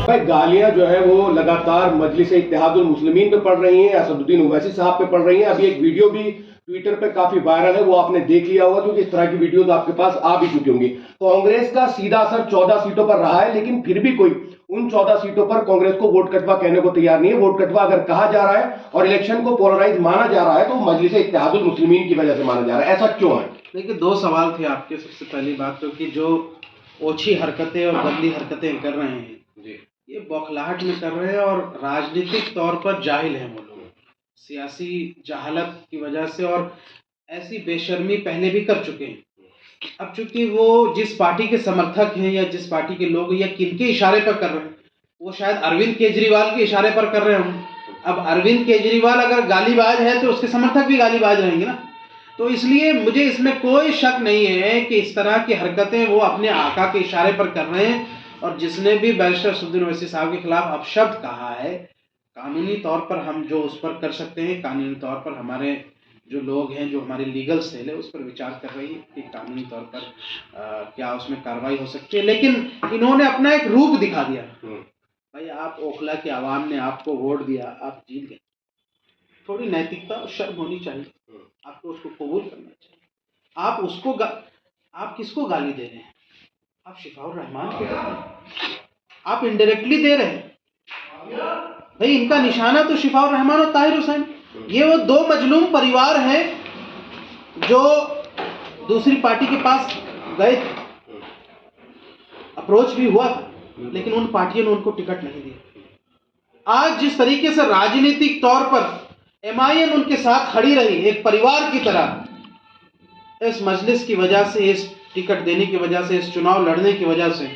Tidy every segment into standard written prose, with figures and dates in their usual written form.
भाई गालियां जो है वो लगातार मजलिस इत्तेहादुल मुस्लिमीन पे पड़ रही हैं, असदुद्दीन ओवैसी साहब पे पड़ रही हैं। अभी एक वीडियो भी ट्विटर पे काफी वायरल है, वो आपने देख लिया होगा क्योंकि इस तरह की वीडियो तो आपके पास आ भी चुकी होंगी। कांग्रेस का सीधा असर 14 सीटों पर रहा है, लेकिन फिर भी कोई उन 14 सीटों पर कांग्रेस को वोट कटवा कहने को तैयार नहीं है। वोट कटवा अगर कहा जा रहा है और इलेक्शन को पोलराइज माना जा रहा है तो मजलिस इत्तेहादुल मुस्लिमीन की वजह से माना जा रहा है। ऐसा क्यों है? देखिए, दो सवाल थे आपके। सबसे पहली बात तो कि जो ओछी हरकतें और गंदी हरकतें कर रहे हैं जी, ये बौखलाहट में कर रहे हैं और राजनीतिक तौर पर जाहिल हैं वो लोग, सियासी जहालत की वजह से, और ऐसी बेशर्मी पहले भी कर चुके हैं। अब चूंकि वो जिस पार्टी के समर्थक हैं या जिस पार्टी के लोग या किनके इशारे पर कर रहे हैं, वो शायद अरविंद केजरीवाल के इशारे पर कर रहे होंगे। अब अरविंद केजरीवाल अगर गालीबाज है तो उसके समर्थक भी गालीबाज रहेंगे ना। तो इसलिए मुझे इसमें कोई शक नहीं है कि इस तरह की हरकतें वो अपने आका के इशारे पर कर रहे हैं। और जिसने भी बैरिस्टर असदुद्दीन ओवैसी साहब के खिलाफ अपशब्द कहा है, कानूनी तौर पर हम जो उस पर कर सकते हैं, कानूनी तौर पर हमारे जो लोग हैं, जो हमारी लीगल सेल है, उस पर विचार कर रही है कि कानूनी तौर पर क्या उसमें कार्रवाई हो सकती है। लेकिन इन्होंने अपना एक रूप दिखा दिया। भाई, आप ओखला की आवाम ने आपको वोट दिया, आप जीत गए, थोड़ी नैतिकता और शर्म होनी चाहिए, आपको उसको कबूल करना चाहिए। आप किसको गाली दे रहे हैं? आप शिफाउर रहमान को दे रहे हैं, आप इनडायरेक्टली दे रहे हैं। भाई, इनका निशाना तो शिफाउर रहमान और ताहिर हुसैन, ये वो दो मजलूम परिवार हैं जो दूसरी पार्टी के पास गए थे, अप्रोच भी हुआ था, लेकिन उन पार्टियों ने उनको टिकट नहीं दिया। आज जिस तरीके से राजनीतिक तौर पर MIM उनके साथ खड़ी रही एक परिवार की तरह, इस मजलिस की वजह से, इस टिकट देने की वजह से, इस चुनाव लड़ने की वजह से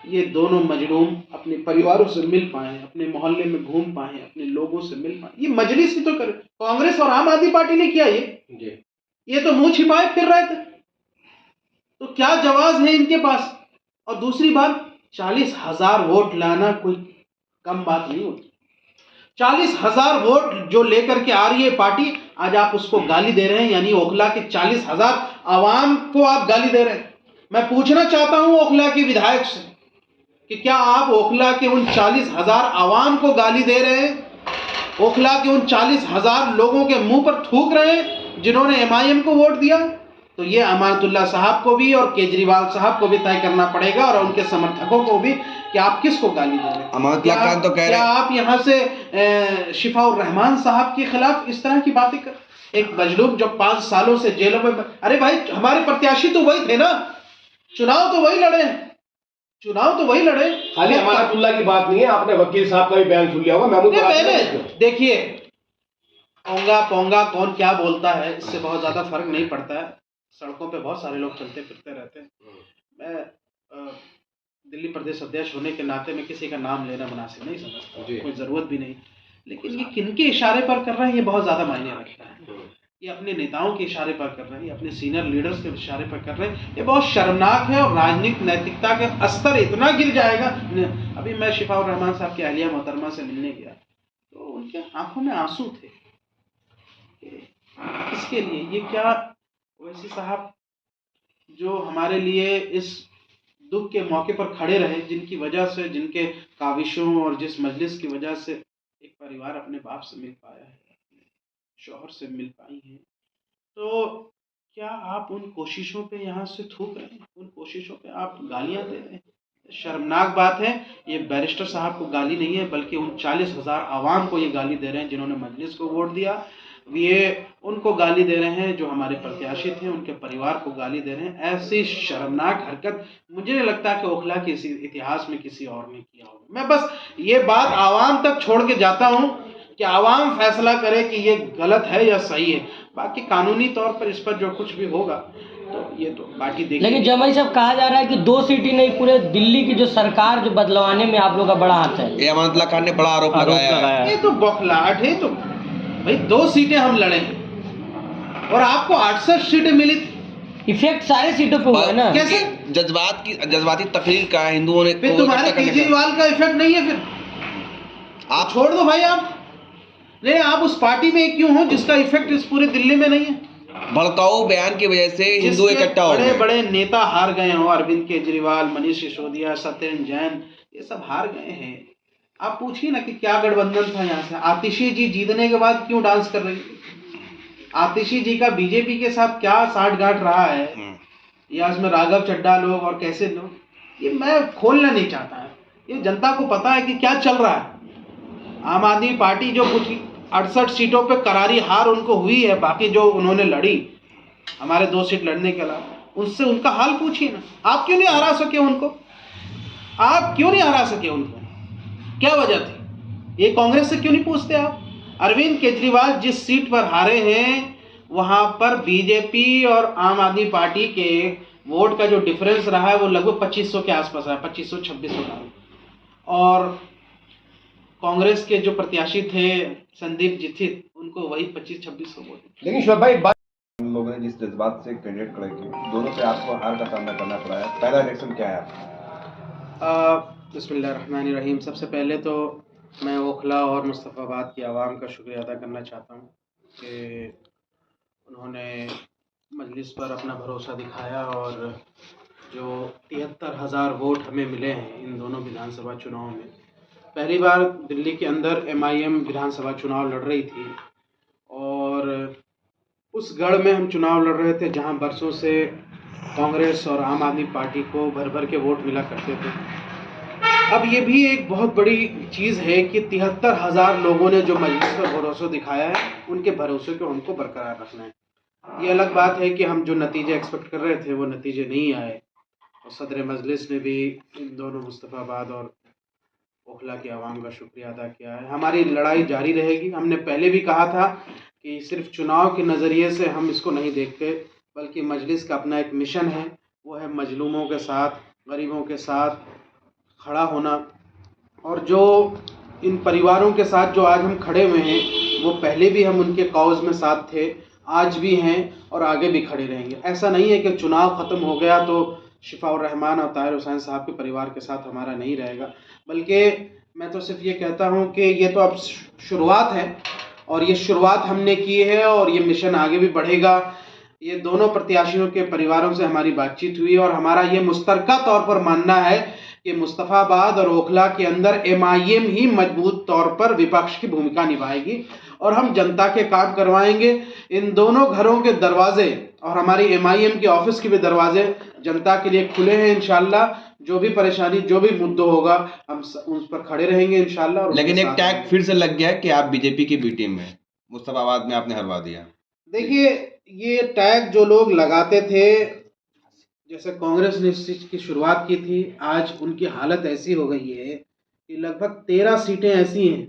ये दोनों मजलूम अपने परिवारों से मिल पाए, अपने मोहल्ले में घूम पाए, अपने लोगों से मिल पाए। ये मजलिस ही तो करे, कांग्रेस और आम आदमी पार्टी ने किया ये तो मुंह छिपाए फिर रहे थे। तो क्या जवाब है इनके पास? और दूसरी बात, 40,000 वोट लाना कोई कम बात नहीं होती। 40,000 वोट जो लेकर के आ रही है पार्टी, आज आप उसको गाली दे रहे हैं, यानी ओखला के 40,000 आवाम को आप गाली दे रहे हैं। मैं पूछना चाहता हूं ओखला के विधायक से कि क्या आप ओखला के उन 40,000 आवाम को गाली दे रहे हैं? ओखला के उन 40,000 लोगों के मुंह पर थूक रहे हैं जिन्होंने MIM को वोट दिया? तो ये अमानतुल्लाह साहब को भी और केजरीवाल साहब को भी तय करना पड़ेगा, और उनके समर्थकों को भी, कि आप किसको गाली दे रहे हैं। क्या आप यहाँ से शिफाउर रहमान साहब के खिलाफ इस तरह की बातें कर, एक मजलूम जो 5 सालों से जेलों में, अरे भाई, हमारे प्रत्याशी तो वही थे ना, चुनाव तो वही लड़े। खाली अमानतुल्लाह की बात नहीं है, आपने वकील साहब का भी बयान सुन लिया होगा। देखिए, पोंगा कौन क्या बोलता है, इससे बहुत ज्यादा फर्क नहीं पड़ता है। सड़कों पे बहुत सारे लोग चलते फिरते रहते हैं। मैं दिल्ली प्रदेश अध्यक्ष होने के नाते में किसी का नाम लेना मुनासिब नहीं समझता, कोई ज़रूरत भी नहीं। लेकिन ये किनके इशारे पर कर रहे हैं, ये बहुत ज़्यादा मायने रखता है। ये अपने नेताओं के इशारे पर कर रहे हैं, अपने सीनियर लीडर्स के इशारे पर कर रहे हैं। ये बहुत शर्मनाक है और राजनीतिक नैतिकता का स्तर इतना गिर जाएगा। अभी मैं शिफाउर रहमान साहब की अहलिया मोहतरमा से मिलने गया तो उनके आंखों में आंसू थे। इसके लिए ये क्या ओवैसी साहब जो हमारे लिए इस दुख के मौके पर खड़े रहे, जिनकी वजह से, जिनके काविशों और जिस मजलिस की वजह से एक परिवार अपने बाप से मिल पाया है, अपने शौहर से मिल पाई हैं, तो क्या आप उन कोशिशों पे यहाँ से थूक रहे हैं? उन कोशिशों पे आप गालियाँ दे रहे हैं? शर्मनाक बात है। ये बैरिस्टर साहब को गाली नहीं है, बल्कि उन 40,000 आवाम को ये गाली दे रहे हैं जिन्होंने मजलिस को वोट दिया। ये उनको गाली दे रहे हैं जो हमारे प्रत्याशी थे, उनके परिवार को गाली दे रहे हैं। ऐसी शर्मनाक हरकत मुझे नहीं लगता कि ओखला के इतिहास में किसी और ने किया होगा। मैं बस ये बात आवाम तक छोड़ के जाता हूँ कि आवाम फैसला करे कि ये गलत है या सही है। बाकी कानूनी तौर पर इस पर जो कुछ भी होगा तो ये तो बाकी देखेंगे। लेकिन जमाई साहब, कहा जा रहा है कि 2 सीट ही नहीं, पूरे दिल्ली की जो सरकार जो बदलवाने में आप लोग का बड़ा हाथ है। ये अमानतुल्लाह खान ने बड़ा आरोप लगाया है। ये तो बौखलाहट है। तो भाई, 2 सीटें हम लड़े हैं और आपको 68 सीटें मिली थी। इफेक्ट सारे सीटों पे हुआ है ना। कैसे? जज्बाती तकरीर का हिंदुओं ने। फिर तुम्हारे केजरीवाल का इफेक्ट नहीं है? फिर आप छोड़ दो भाई। आप नहीं, आप उस पार्टी में क्यों हो जिसका इफेक्ट इस पूरे दिल्ली में नहीं है? भड़काऊ बयान की वजह से हिंदू इकट्ठा हो गए। बड़े बड़े नेता हार गए हो, अरविंद केजरीवाल, मनीष सिसोदिया, सत्येंद्र जैन, ये सब हार गए हैं। आप पूछिए ना कि क्या गठबंधन था यहाँ से। आतिशी जी जीतने के बाद क्यों डांस कर रही है? आतिशी जी का बीजेपी के साथ क्या साठगांठ रहा है, या इसमें राघव चड्ढा लोग और कैसे लोग, ये मैं खोलना नहीं चाहता है। ये जनता को पता है कि क्या चल रहा है। आम आदमी पार्टी जो कुछ 68 सीटों पे करारी हार उनको हुई है, बाकी जो उन्होंने लड़ी हमारे 2 सीट लड़ने के अलावा, उससे उनका हाल पूछिए ना। आप क्यों नहीं हरा सके उनको? आप क्यों नहीं हरा सके उनको? क्या वजह थी? ये कांग्रेस से क्यों नहीं पूछते आप? अरविंद केजरीवाल जिस सीट पर हारे हैं वहां पर बीजेपी और आम आदमी पार्टी के वोट का जो डिफरेंस रहा है वो लगभग 2500 के आसपास रहा है, 2500-2600 का। और कांग्रेस के जो प्रत्याशी थे संदीप जिथित, उनको वही 2500-2600 वोट। लेकिन शोएब भाई उन लोगों ने जिस जज्बात से कैंडिडेट खड़े किए, दोनों से आपको हार का सामना करना पड़ा है, पहला रिएक्शन क्या है आपका? बिस्मिल्लाहिर्रहमानिर्रहीम। सबसे पहले तो मैं ओखला और मुस्तफ़ाबाद की आवाम का शुक्रिया अदा करना चाहता हूँ कि उन्होंने मजलिस पर अपना भरोसा दिखाया और जो 73,000 वोट हमें मिले हैं इन दोनों विधानसभा चुनाव में। पहली बार दिल्ली के अंदर MIM विधानसभा चुनाव लड़ रही थी और उस गढ़ में हम चुनाव लड़ रहे थे जहां बरसों से कांग्रेस और आम आदमी पार्टी को भर भर के वोट मिला करते थे। अब ये भी एक बहुत बड़ी चीज़ है कि 73,000 लोगों ने जो मजलिस पर भरोसा दिखाया है, उनके भरोसे को हमको बरकरार रखना है। ये अलग बात है कि हम जो नतीजे एक्सपेक्ट कर रहे थे वो नतीजे नहीं आए, और सदर मजलिस ने भी इन दोनों मुस्तफ़ाबाद और ओखला की आवाम का शुक्रिया अदा किया है। हमारी लड़ाई जारी रहेगी। हमने पहले भी कहा था कि सिर्फ चुनाव के नज़रिए से हम इसको नहीं देखते, बल्कि मजलिस का अपना एक मिशन है, वो है मजलूमों के साथ, गरीबों के साथ खड़ा होना। और जो इन परिवारों के साथ जो आज हम खड़े हुए हैं, वो पहले भी हम उनके कॉज में साथ थे, आज भी हैं और आगे भी खड़े रहेंगे। ऐसा नहीं है कि चुनाव ख़त्म हो गया तो शिफाउर रहमान और ताहिर हुसैन साहब के परिवार के साथ हमारा नहीं रहेगा, बल्कि मैं तो सिर्फ ये कहता हूँ कि ये तो अब शुरुआत है और ये शुरुआत हमने की है और ये मिशन आगे भी बढ़ेगा। ये दोनों प्रत्याशियों के परिवारों से हमारी बातचीत हुई और हमारा ये मुश्तरका तौर पर मानना है कि मुस्तफ़ाबाद और ओखला के अंदर MIM ही मजबूत तौर पर विपक्ष की भूमिका निभाएगी और हम जनता के काम करवाएंगे। इन दोनों घरों के दरवाजे और हमारी MIM के ऑफिस के भी दरवाजे जनता के लिए खुले हैं। इंशाल्लाह जो भी परेशानी, जो भी मुद्दा होगा, हम उस पर खड़े रहेंगे इंशाल्लाह। लेकिन एक टैग फिर से लग गया है कि आप बीजेपी की बी टीम में, मुस्तफाबाद में आपने हरवा दिया। देखिए, ये टैग जो लोग लगाते थे, जैसे कांग्रेस ने इस चीज़ की शुरुआत की थी, आज उनकी हालत ऐसी हो गई है कि लगभग 13 सीटें ऐसी हैं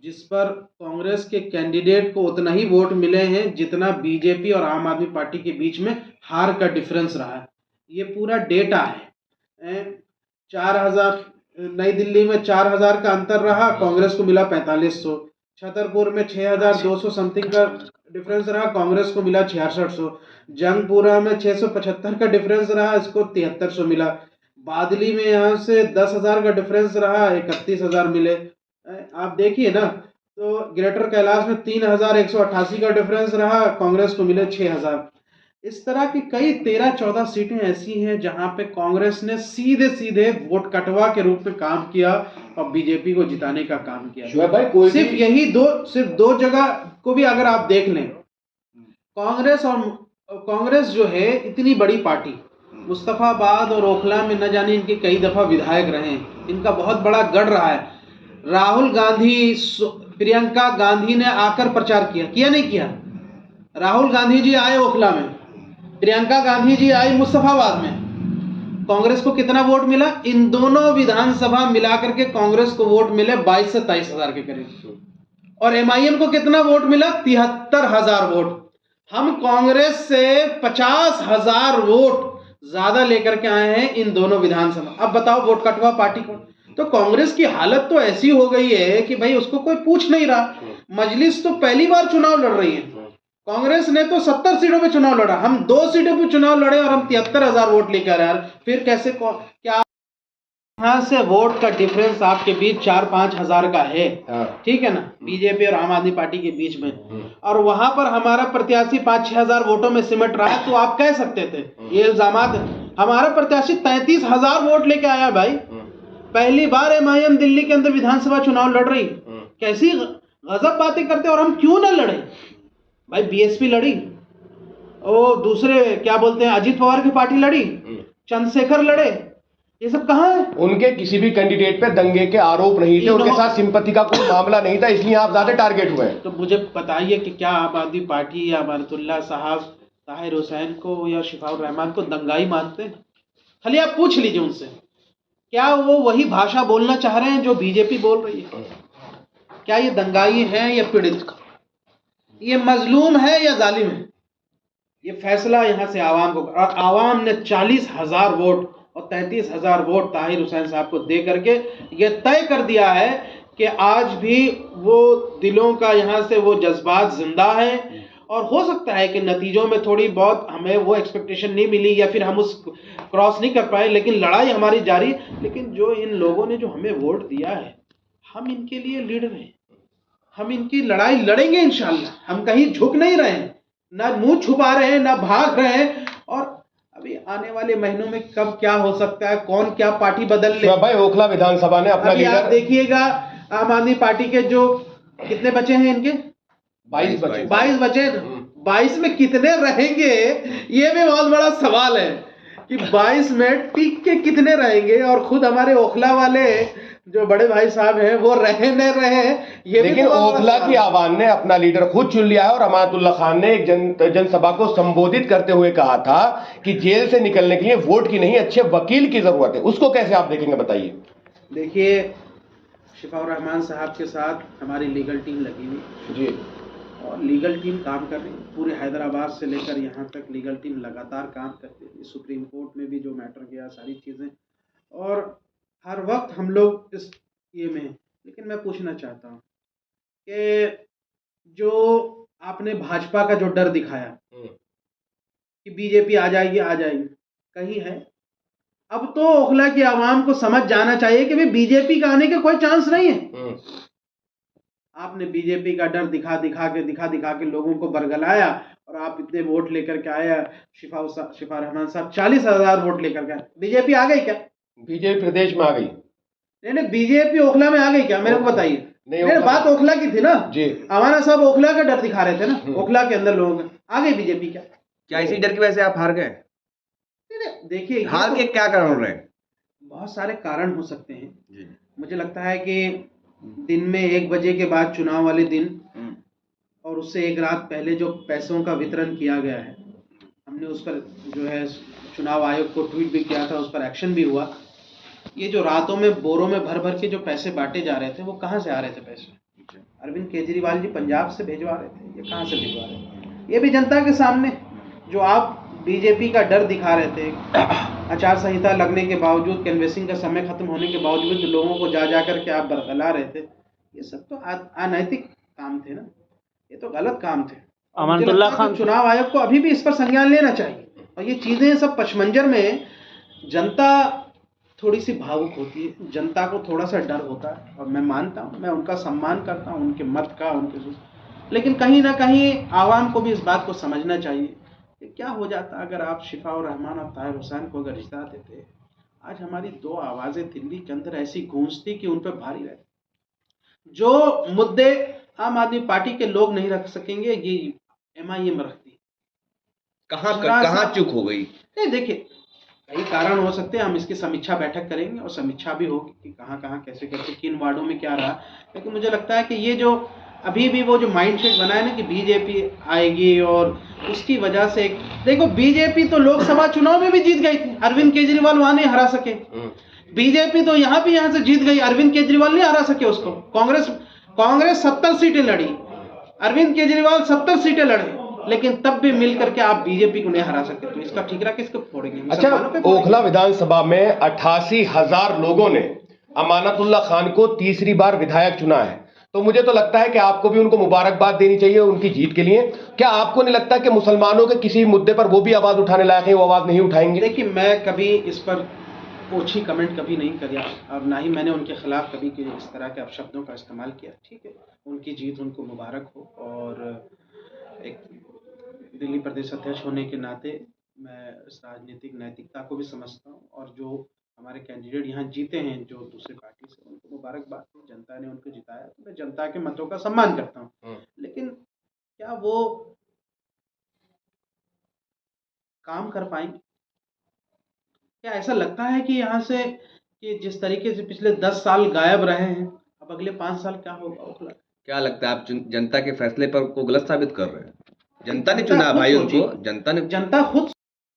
जिस पर कांग्रेस के कैंडिडेट को उतना ही वोट मिले हैं जितना बीजेपी और आम आदमी पार्टी के बीच में हार का डिफरेंस रहा है। ये पूरा डेटा है। 4,000 नई दिल्ली में 4,000 का अंतर रहा, कांग्रेस को मिला 4500। छतरपुर में 6,200 समथिंग का डिफरेंस रहा, कांग्रेस को मिला 6600। जंगपुरा में 675 का डिफरेंस रहा, इसको 7300 मिला। बादली में यहाँ से 10,000 का डिफरेंस रहा, 31,000 मिले। आप देखिए ना, तो ग्रेटर कैलाश में 3,188 का डिफरेंस रहा, कांग्रेस को मिले 6,000। इस तरह की कई 13-14 सीटें ऐसी हैं जहां पे कांग्रेस ने सीधे सीधे वोट कटवा के रूप में काम किया और बीजेपी को जिताने का काम किया। शोएब भाई, कोई सिर्फ यही दो जगह को भी अगर आप देख लें, कांग्रेस जो है इतनी बड़ी पार्टी, मुस्तफाबाद और ओखला में न जाने इनके कई दफा विधायक रहे हैं, इनका बहुत बड़ा गढ़ रहा है। राहुल गांधी, प्रियंका गांधी ने आकर प्रचार किया नहीं किया? राहुल गांधी जी आए ओखला में, प्रियंका गांधी जी आई मुस्तफाबाद में। कांग्रेस को कितना वोट मिला? इन दोनों विधानसभा मिलाकर के कांग्रेस को वोट मिले 22 से 23 हजार के करीब, और MIM को कितना वोट मिला? 73,000 वोट। हम कांग्रेस से 50,000 वोट ज्यादा लेकर के आए हैं इन दोनों विधानसभा। अब बताओ, वोट कटवा पार्टी को। तो कांग्रेस की हालत तो ऐसी हो गई है कि भाई उसको कोई पूछ नहीं रहा। मजलिस तो पहली बार चुनाव लड़ रही है, कांग्रेस ने तो 70 सीटों पे चुनाव लड़ा, हम 2 सीटों पे चुनाव लड़े और हम 73,000 वोट लेकर आए। फिर कैसे क्या यहाँ से वोट का डिफरेंस आपके बीच 4-5 हजार का है, ठीक है ना, बीजेपी और आम आदमी पार्टी के बीच में, और वहां पर हमारा प्रत्याशी 5-6 हजार वोटों में सिमट रहा है। तो आप कह सकते थे ये इल्जामात, हमारा प्रत्याशी 33,000 वोट लेके आया भाई, पहली बार एमआईएम दिल्ली के अंदर विधानसभा चुनाव लड़ रही, कैसी गजब बातें करते, और हम क्यों ना लड़े भाई। बीएसपी लड़ी, वो दूसरे क्या बोलते हैं अजीत पवार की पार्टी लड़ी, चंद्रशेखर लड़े, ये सब कहाँ है? उनके किसी भी कैंडिडेट पे दंगे के आरोप नहीं थे, उनके साथ सिंपैथी का कोई मामला नहीं था, इसलिए आप ज्यादा टारगेट हुए हैं। तो मुझे बताइए कि क्या आम आदमी पार्टी या अमानतुल्लाह साहब ताहिर हुसैन को या शिफाउर रहमान को दंगाई मानते हैं? खाली आप पूछ लीजिए उनसे, क्या वो वही भाषा बोलना चाह रहे हैं जो बीजेपी बोल रही है? क्या ये दंगाई है या पीड़ित, ये मजलूम है या जालिम है? ये फैसला यहाँ से आवाम को, और आवाम ने 40,000 वोट और 33,000 वोट ताहिर हुसैन साहब को दे करके ये तय कर दिया है कि आज भी वो दिलों का यहाँ से वो जज्बात जिंदा है। और हो सकता है कि नतीजों में थोड़ी बहुत हमें वो एक्सपेक्टेशन नहीं मिली या फिर हम उस क्रॉस नहीं कर पाए, लेकिन लड़ाई हमारी जारी। लेकिन जो इन लोगों ने जो हमें वोट दिया है, हम इनके लिए लीडर हैं, हम इनकी लड़ाई लड़ेंगे इंशाल्लाह। हम कहीं झुक नहीं रहे हैं, ना मुंह छुपा रहे हैं, ना भाग रहे हैं। और अभी आने वाले महीनों में कब क्या हो सकता है, कौन क्या पार्टी बदल ले। भाई ओखला विधानसभा ने अपना अभी आप लीडर देखिएगा आम आदमी पार्टी के जो कितने बचे हैं, इनके 22 बचे। 22 बचे। 22 में कितने रहेंगे, ये भी बहुत बड़ा सवाल है कि 22 में टिक के कितने रहेंगे। और खुद हमारे ओखला वाले जो बड़े भाई साहब हैं वो रहे न रहे, ये भी लेकिन तो बहुत बड़ा ओखला सवाल की है। आवाम ने अपना लीडर खुद चुन लिया है, और अमानतुल्लाह खान ने एक जनसभा को संबोधित करते हुए कहा था कि जेल से निकलने के लिए वोट की नहीं, अच्छे वकील की जरूरत है। उसको कैसे आप देखेंगे, बताइए। देखिए, शिफाउर रहमान साहब के साथ हमारी लीगल टीम लगी हुई जी, और लीगल टीम काम कर रही है। पूरे हैदराबाद से लेकर यहाँ तक लीगल टीम लगातार काम करती है। सुप्रीम कोर्ट में भी जो मैटर गया, सारी चीज़ें, और हर वक्त हम लोग इस ये में हैं। लेकिन मैं पूछना चाहता हूँ कि जो आपने भाजपा का जो डर दिखाया कि बीजेपी आ जाएगी, कहीं है? अब तो ओखला की आवाम को समझ जाना चाहिए कि भाई बीजेपी का आने के कोई चांस नहीं है। आपने बीजेपी का डर दिखा दिखा के लोगों को बरगलाया, और आप इतने वोट लेकर के आए। शिफा रहमान साहब 40,000 वोट लेकर के आए। बीजेपी आ गई क्या? बीजेपी प्रदेश में आ गई। नहीं, बीजेपी ओखला में आ गई क्या? मेरे को बताइए। नहीं, मेरे बात ओखला की थी ना जी। अमाना साहब ओखला का डर दिखा रहे थे ना, ओखला के अंदर लोगों का। आ गई बीजेपी क्या? क्या इसी डर की वजह से आप हार गए? देखिए, हार के क्या कारण हो रहे हैं? बहुत सारे कारण हो सकते हैं। मुझे लगता है कि दिन में 1 बजे के बाद चुनाव वाले दिन और उससे 1 रात पहले जो पैसों का वितरण किया गया है, हमने उस पर जो है चुनाव आयोग को ट्वीट भी किया था, उस पर एक्शन भी हुआ। ये जो रातों में बोरों में भर भर के जो पैसे बांटे जा रहे थे, वो कहाँ से आ रहे थे पैसे? अरविंद केजरीवाल जी पंजाब से भिजवा रहे थे, ये कहाँ से भिजवा रहे थे? ये भी जनता के सामने जो आप बीजेपी का डर दिखा रहे थे, आचार संहिता लगने के बावजूद, कैनवेसिंग का समय खत्म होने के बावजूद लोगों को जा करके आप बरगला रहे थे, ये सब तो अनैतिक काम थे ना, ये तो गलत काम थे। अमानतुल्लाह खान चुनाव आयोग को अभी भी इस पर संज्ञान लेना चाहिए। और ये चीज़ें सब पशमंजर में जनता थोड़ी सी भावुक होती है, जनता को थोड़ा सा डर होता है, और मैं मानता हूँ, मैं उनका सम्मान करता हूँ, उनके मत का, लेकिन कहीं ना कहीं आवाम को भी इस बात को समझना चाहिए कि क्या हो जाता अगर आप शिफाउर रहमान और ताहिर हुसैन को अगर रिश्ता देते। आज हमारी 2 आवाज़ें दिल्ली के अंदर ऐसी गूंजती कि उन पर भारी रहती। जो मुद्दे आम आदमी पार्टी के लोग नहीं रख सकेंगे, ये एमआईएम रखती। कहाँ चूक हो गई? नहीं, देखिए, कई कारण हो सकते हैं। हम इसकी समीक्षा बैठक करेंगे और समीक्षा भी होगी कि कहाँ कहाँ कैसे किन वार्डों में क्या रहा। लेकिन मुझे लगता है कि ये जो अभी भी वो जो माइंडसेट बना है ना कि बीजेपी आएगी, और उसकी वजह से देखो, बीजेपी तो लोकसभा चुनाव में भी जीत गई थी, अरविंद केजरीवाल वहां नहीं हरा सके। बीजेपी तो यहाँ से जीत गई, अरविंद केजरीवाल नहीं हरा सके उसको। कांग्रेस 70 सीटें लड़ी, अरविंद केजरीवाल 70 सीटें लड़े, लेकिन तब भी मिल करके आप बीजेपी को नहीं हरा सकते। तो इसका ठीकरा किसको फोड़ेंगे? अच्छा, ओखला विधानसभा में 88,000 लोगों ने अमानतुल्लाह खान को तीसरी बार विधायक चुना है, तो मुझे तो लगता है कि आपको भी उनको मुबारकबाद देनी चाहिए उनकी जीत के लिए। क्या आपको नहीं लगता कि मुसलमानों के किसी मुद्दे पर वो भी आवाज उठाने लायक है, वो आवाज नहीं उठाएंगे? देखिए, मैं कभी इस पर ओछी कमेंट कभी नहीं किया, और ना ही मैंने उनके खिलाफ कभी इस तरह के अपशब्दों का इस्तेमाल किया। ठीक है, उनकी जीत उनको मुबारक हो। और एक दिल्ली प्रदेश अध्यक्ष होने के नाते मैं इस राजनीतिक नैतिकता को भी समझता हूँ, और जो हमारे कैंडिडेट यहाँ जीते हैं जो दूसरे पार्टी से, उनको मुबारकबाद है, जनता ने उनको जिताया, तो मैं जनता के मतों का सम्मान करता हूँ। लेकिन क्या वो काम कर पाएंगे? क्या ऐसा लगता है कि यहाँ से कि जिस तरीके से पिछले 10 साल गायब रहे हैं, अब अगले 5 साल क्या होगा? ओखला क्या लगता है आप जनता के फैसले पर को गलत साबित कर रहे हैं? जनता ने जनता चुना खुद भाई सोचिए। उनको, जनता ने जनता खुद